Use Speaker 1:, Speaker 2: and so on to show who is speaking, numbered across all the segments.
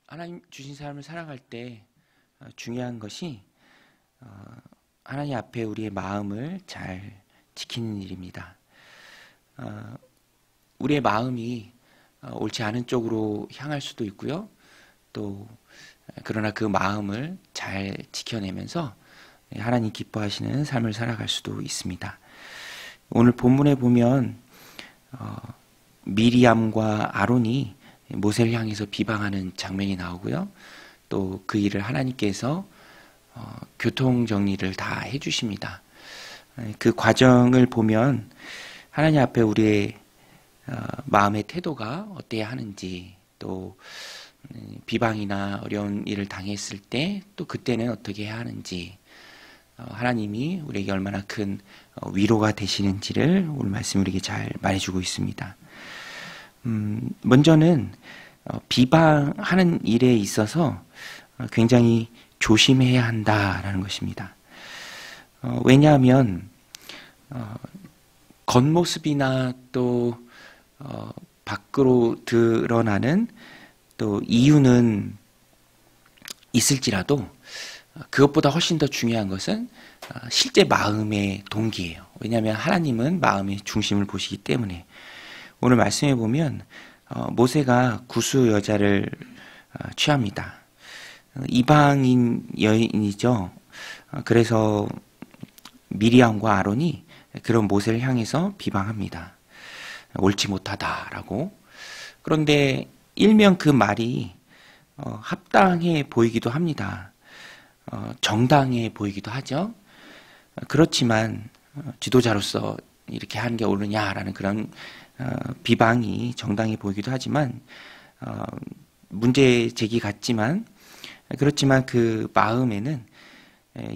Speaker 1: 하나님 주신 삶을 살아갈 때 중요한 것이 하나님 앞에 우리의 마음을 잘 지키는 일입니다. 우리의 마음이 옳지 않은 쪽으로 향할 수도 있고요. 또 그러나 그 마음을 잘 지켜내면서 하나님 기뻐하시는 삶을 살아갈 수도 있습니다. 오늘 본문에 보면 미리암과 아론이 모세를 향해서 비방하는 장면이 나오고요. 또 그 일을 하나님께서 교통 정리를 다 해주십니다. 그 과정을 보면 하나님 앞에 우리의 마음의 태도가 어때야 하는지, 또 비방이나 어려운 일을 당했을 때 또 그때는 어떻게 해야 하는지, 하나님이 우리에게 얼마나 큰 위로가 되시는지를 오늘 말씀 우리에게 잘 말해주고 있습니다. 먼저는 비방하는 일에 있어서 굉장히 조심해야 한다라는 것입니다. 왜냐하면 겉모습이나 또 밖으로 드러나는 또 이유는 있을지라도 그것보다 훨씬 더 중요한 것은 실제 마음의 동기예요. 왜냐하면 하나님은 마음의 중심을 보시기 때문에. 오늘 말씀해 보면 모세가 구스 여자를 취합니다. 이방인 여인이죠. 그래서 미리암과 아론이 그런 모세를 향해서 비방합니다. 옳지 못하다라고. 그런데 일명 그 말이 합당해 보이기도 합니다. 정당해 보이기도 하죠. 그렇지만 지도자로서 이렇게 하는 게 옳으냐라는 그런 비방이 정당해 보이기도 하지만 문제 제기 같지만, 그렇지만 그 마음에는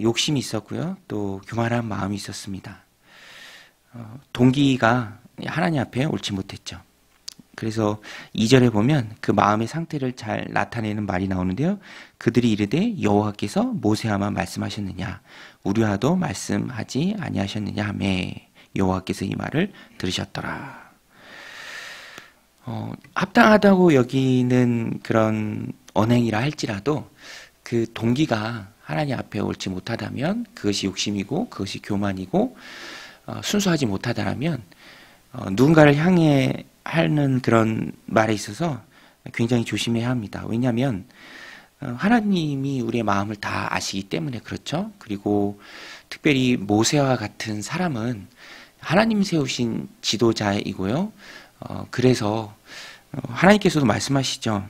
Speaker 1: 욕심이 있었고요. 또 교만한 마음이 있었습니다. 동기가 하나님 앞에 옳지 못했죠. 그래서 2절에 보면 그 마음의 상태를 잘 나타내는 말이 나오는데요. 그들이 이르되 여호와께서 모세와만 말씀하셨느냐, 우리와도 말씀하지 아니하셨느냐 하며 여호와께서 이 말을 들으셨더라. 합당하다고 여기는 그런 언행이라 할지라도 그 동기가 하나님 앞에 옳지 못하다면, 그것이 욕심이고 그것이 교만이고 순수하지 못하다면 누군가를 향해 하는 그런 말에 있어서 굉장히 조심해야 합니다. 왜냐하면 하나님이 우리의 마음을 다 아시기 때문에 그렇죠. 그리고 특별히 모세와 같은 사람은 하나님 세우신 지도자이고요. 그래서 하나님께서도 말씀하시죠.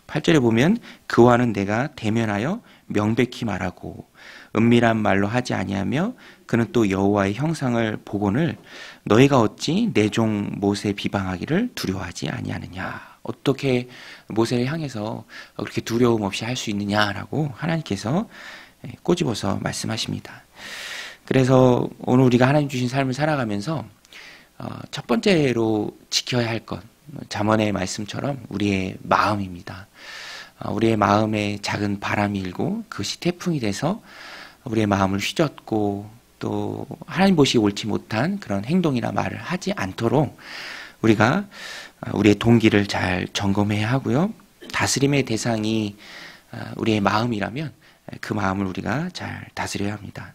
Speaker 1: 8절에 보면 그와는 내가 대면하여 명백히 말하고 은밀한 말로 하지 아니하며 그는 또 여호와의 형상을 보고는 너희가 어찌 내 종 모세 비방하기를 두려워하지 아니하느냐. 어떻게 모세를 향해서 그렇게 두려움 없이 할 수 있느냐라고 하나님께서 꼬집어서 말씀하십니다. 그래서 오늘 우리가 하나님 주신 삶을 살아가면서 첫 번째로 지켜야 할 것, 잠언의 말씀처럼 우리의 마음입니다. 우리의 마음에 작은 바람이 일고 그것이 태풍이 돼서 우리의 마음을 휘젓고 또 하나님 보시기 옳지 못한 그런 행동이나 말을 하지 않도록 우리가 우리의 동기를 잘 점검해야 하고요. 다스림의 대상이 우리의 마음이라면 그 마음을 우리가 잘 다스려야 합니다.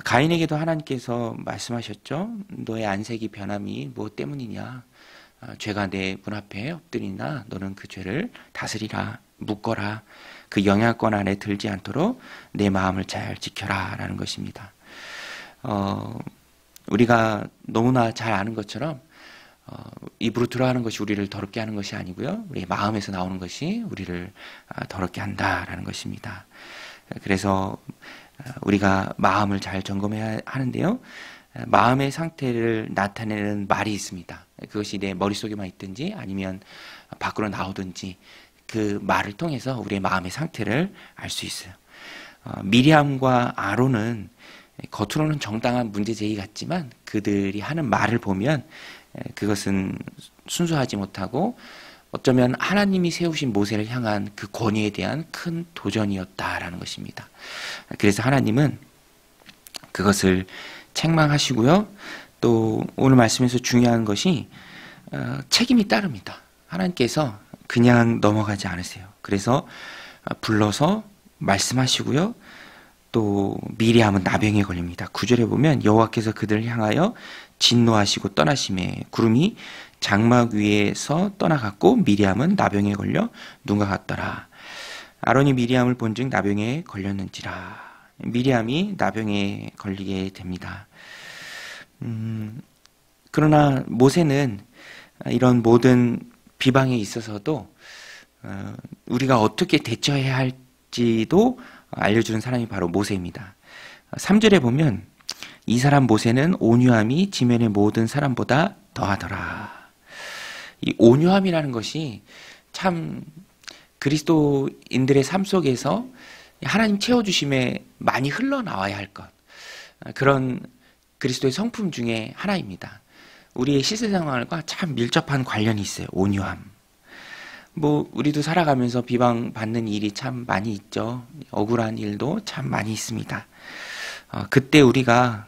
Speaker 1: 가인에게도 하나님께서 말씀하셨죠. 너의 안색이 변함이 무엇 때문이냐. 죄가 내 문 앞에 엎드리나 너는 그 죄를 다스리라, 묶어라. 그 영향권 안에 들지 않도록 내 마음을 잘 지켜라 라는 것입니다. 우리가 너무나 잘 아는 것처럼 입으로 들어가는 것이 우리를 더럽게 하는 것이 아니고요. 우리의 마음에서 나오는 것이 우리를 더럽게 한다라는 것입니다. 그래서 우리가 마음을 잘 점검해야 하는데요. 마음의 상태를 나타내는 말이 있습니다. 그것이 내 머릿속에만 있든지 아니면 밖으로 나오든지 그 말을 통해서 우리의 마음의 상태를 알 수 있어요. 미리암과 아론은 겉으로는 정당한 문제 제기 같지만 그들이 하는 말을 보면 그것은 순수하지 못하고 어쩌면 하나님이 세우신 모세를 향한 그 권위에 대한 큰 도전이었다라는 것입니다. 그래서 하나님은 그것을 책망하시고요. 또 오늘 말씀에서 중요한 것이 책임이 따릅니다. 하나님께서 그냥 넘어가지 않으세요. 그래서 불러서 말씀하시고요. 또 미리암은 나병에 걸립니다. 9절에 보면 여호와께서 그들을 향하여 진노하시고 떠나심에 구름이 장막 위에서 떠나갔고 미리암은 나병에 걸려 눈과 같더라. 아론이 미리암을 본즉 나병에 걸렸는지라. 미리암이 나병에 걸리게 됩니다. 그러나 모세는 이런 모든 비방에 있어서도 우리가 어떻게 대처해야 할지도 알려주는 사람이 바로 모세입니다. 3절에 보면 이 사람 모세는 온유함이 지면의 모든 사람보다 더하더라. 이 온유함이라는 것이 참 그리스도인들의 삶 속에서 하나님 채워주심에 많이 흘러나와야 할 것, 그런 그리스도의 성품 중에 하나입니다. 우리의 실생활과 참 밀접한 관련이 있어요. 온유함. 우리도 살아가면서 비방받는 일이 참 많이 있죠. 억울한 일도 참 많이 있습니다. 그때 우리가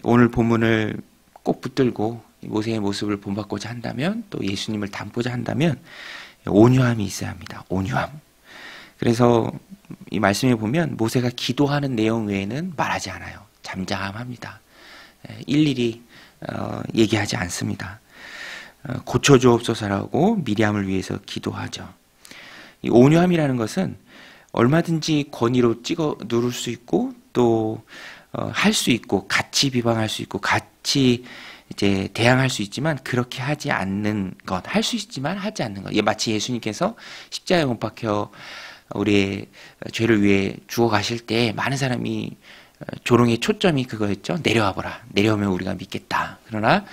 Speaker 1: 오늘 본문을 꼭 붙들고 모세의 모습을 본받고자 한다면, 또 예수님을 닮고자 한다면 온유함이 있어야 합니다. 온유함. 그래서 이 말씀에 보면 모세가 기도하는 내용 외에는 말하지 않아요. 잠잠합니다. 일일이 얘기하지 않습니다. 고쳐주옵소서라고 미리암을 위해서 기도하죠. 이 온유함이라는 것은 얼마든지 권위로 찍어 누를 수 있고 또 할 수 있고 같이 비방할 수 있고 같이 이제 대항할 수 있지만 그렇게 하지 않는 것, 할 수 있지만 하지 않는 것. 마치 예수님께서 십자가에 못 박혀 우리의 죄를 위해 죽어 가실 때 많은 사람이 조롱의 초점이 그거였죠. 내려와 보라. 내려오면 우리가 믿겠다. 그러나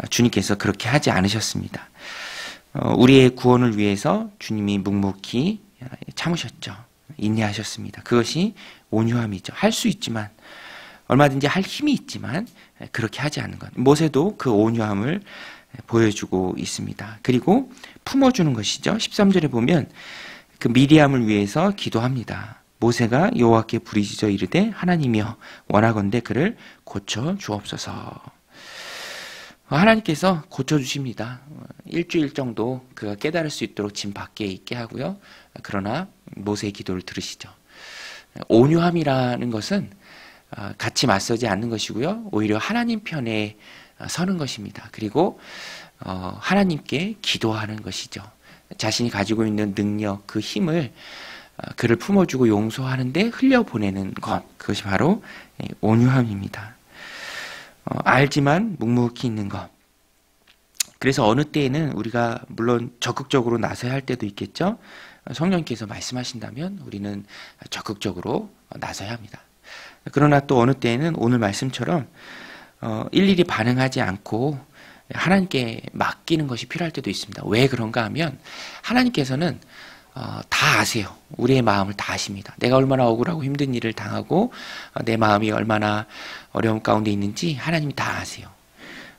Speaker 1: 주님께서 그렇게 하지 않으셨습니다. 우리의 구원을 위해서 주님이 묵묵히 참으셨죠. 인내하셨습니다. 그것이 온유함이죠. 할 수 있지만, 얼마든지 할 힘이 있지만 그렇게 하지 않는 것. 모세도 그 온유함을 보여주고 있습니다. 그리고 품어주는 것이죠. 13절에 보면 그 미리암을 위해서 기도합니다. 모세가 여호와께 부르짖어 이르되 하나님이여 원하건대 그를 고쳐 주옵소서. 하나님께서 고쳐 주십니다. 일주일 정도 그가 깨달을 수 있도록 짐 밖에 있게 하고요. 그러나 모세의 기도를 들으시죠. 온유함이라는 것은 같이 맞서지 않는 것이고요. 오히려 하나님 편에 서는 것입니다. 그리고 하나님께 기도하는 것이죠. 자신이 가지고 있는 능력, 그 힘을 그를 품어주고 용서하는데 흘려보내는 것, 그것이 바로 온유함입니다. 알지만 묵묵히 있는 것. 그래서 어느 때에는 우리가 물론 적극적으로 나서야 할 때도 있겠죠. 성령께서 말씀하신다면 우리는 적극적으로 나서야 합니다. 그러나 또 어느 때에는 오늘 말씀처럼 일일이 반응하지 않고 하나님께 맡기는 것이 필요할 때도 있습니다. 왜 그런가 하면 하나님께서는 다 아세요. 우리의 마음을 다 아십니다. 내가 얼마나 억울하고 힘든 일을 당하고 내 마음이 얼마나 어려움 가운데 있는지 하나님이 다 아세요.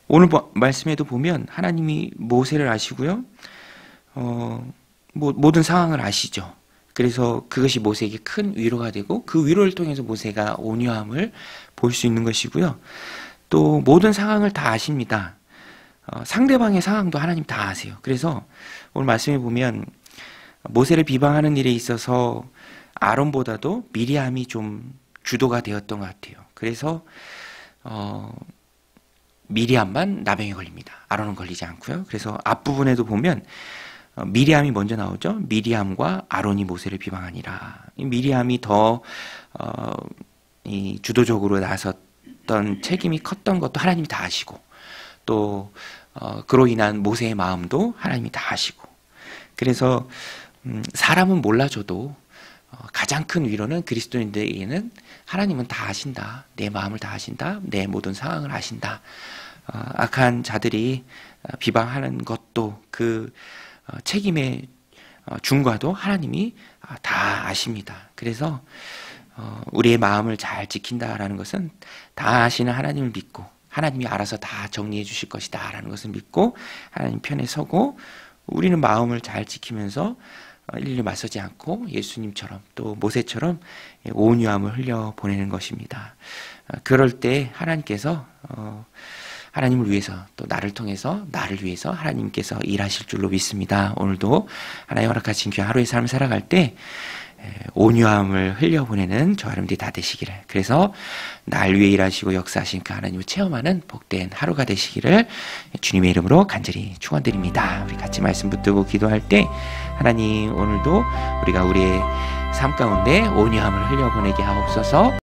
Speaker 1: 오늘 말씀에도 보면 하나님이 모세를 아시고요. 모든 상황을 아시죠. 그래서 그것이 모세에게 큰 위로가 되고 그 위로를 통해서 모세가 온유함을 볼 수 있는 것이고요. 또 모든 상황을 다 아십니다. 상대방의 상황도 하나님 다 아세요. 그래서 오늘 말씀에 보면 모세를 비방하는 일에 있어서 아론보다도 미리암이 좀 주도가 되었던 것 같아요. 그래서 미리암만 나병에 걸립니다. 아론은 걸리지 않고요. 그래서 앞부분에도 보면 미리암이 먼저 나오죠. 미리암과 아론이 모세를 비방하니라. 미리암이 더 주도적으로 나섰던 책임이 컸던 것도 하나님이 다 아시고, 또 그로 인한 모세의 마음도 하나님이 다 아시고. 그래서 사람은 몰라줘도 가장 큰 위로는 그리스도인들에게는 하나님은 다 아신다. 내 마음을 다 아신다. 내 모든 상황을 아신다. 악한 자들이 비방하는 것도 그 책임의 중과도 하나님이 다 아십니다. 그래서 우리의 마음을 잘 지킨다라는 것은 다 아시는 하나님을 믿고 하나님이 알아서 다 정리해 주실 것이다 라는 것을 믿고 하나님 편에 서고, 우리는 마음을 잘 지키면서 일일이 맞서지 않고 예수님처럼 또 모세처럼 온유함을 흘려보내는 것입니다. 그럴 때 하나님께서 하나님을 위해서 또 나를 통해서 나를 위해서 하나님께서 일하실 줄로 믿습니다. 오늘도 하나님 허락하신 귀한 하루의 삶을 살아갈 때 온유함을 흘려보내는 저와 여러분들이 다 되시기를, 그래서 날 위해 일하시고 역사하신 그 하나님을 체험하는 복된 하루가 되시기를 주님의 이름으로 간절히 축원드립니다. 우리 같이 말씀 붙들고 기도할 때 하나님, 오늘도 우리가 우리의 삶 가운데 온유함을 흘려보내게 하옵소서.